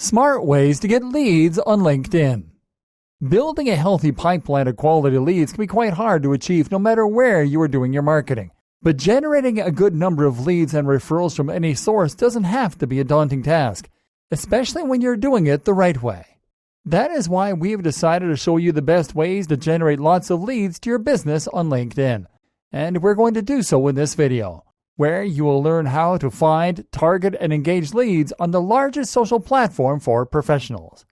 Smart ways to get leads on LinkedIn. Building a healthy pipeline of quality leads can be quite hard to achieve no matter where you are doing your marketing. But generating a good number of leads and referrals from any source doesn't have to be a daunting task, especially when you're doing it the right way. That is why we have decided to show you the best ways to generate lots of leads to your business on LinkedIn. And we're going to do so in this video, where you will learn how to find, target, and engage leads on the largest social platform for professionals.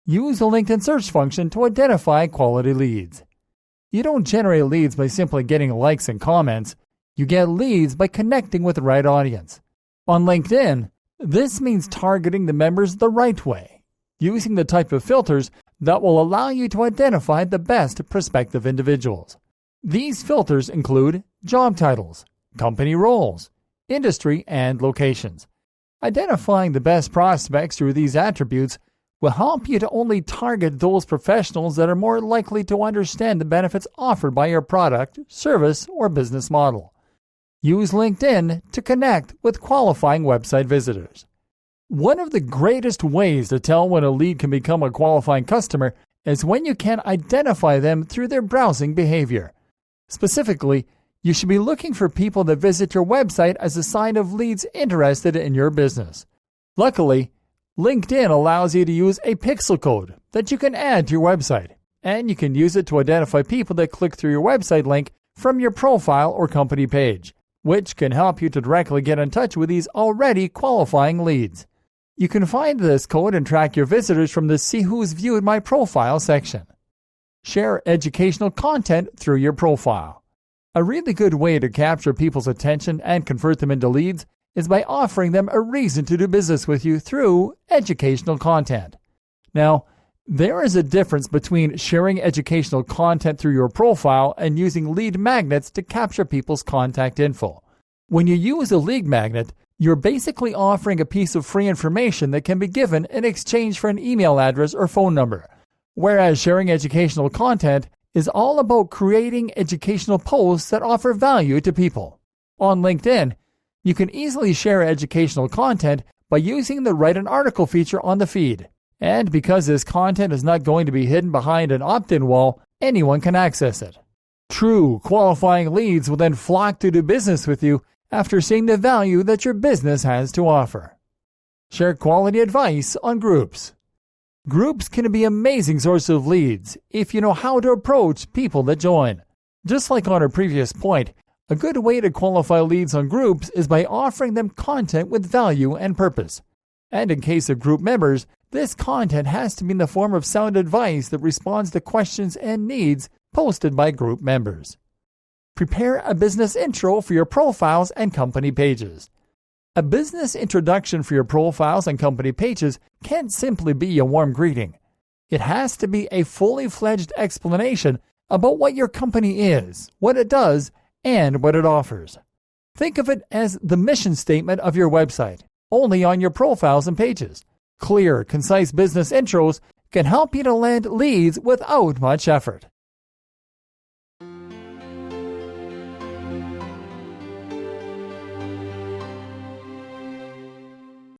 Use the LinkedIn search function to identify quality leads. You don't generate leads by simply getting likes and comments. You get leads by connecting with the right audience. On LinkedIn, this means targeting the members the right way, using the type of filters that will allow you to identify the best prospective individuals. These filters include job titles, company roles, industry, and locations. Identifying the best prospects through these attributes will help you to only target those professionals that are more likely to understand the benefits offered by your product, service, or business model. Use LinkedIn to connect with qualifying website visitors. One of the greatest ways to tell when a lead can become a qualifying customer is when you can identify them through their browsing behavior. Specifically, you should be looking for people that visit your website as a sign of leads interested in your business. Luckily, LinkedIn allows you to use a pixel code that you can add to your website, and you can use it to identify people that click through your website link from your profile or company page, which can help you to directly get in touch with these already qualifying leads. You can find this code and track your visitors from the See Who's Viewed My Profile section. Share educational content through your profile. A really good way to capture people's attention and convert them into leads is by offering them a reason to do business with you through educational content. Now, there is a difference between sharing educational content through your profile and using lead magnets to capture people's contact info. When you use a lead magnet, you're basically offering a piece of free information that can be given in exchange for an email address or phone number, whereas sharing educational content is all about creating educational posts that offer value to people. On LinkedIn, you can easily share educational content by using the Write an Article feature on the feed. And because this content is not going to be hidden behind an opt-in wall, anyone can access it. True qualifying leads will then flock to do business with you after seeing the value that your business has to offer. Share quality advice on groups. Groups can be an amazing source of leads if you know how to approach people that join. Just like on our previous point, a good way to qualify leads on groups is by offering them content with value and purpose. And in case of group members, this content has to be in the form of sound advice that responds to questions and needs posted by group members. Prepare a business intro for your profiles and company pages. A business introduction for your profiles and company pages can't simply be a warm greeting. It has to be a fully fledged explanation about what your company is, what it does, and what it offers. Think of it as the mission statement of your website, only on your profiles and pages. Clear, concise business intros can help you to land leads without much effort.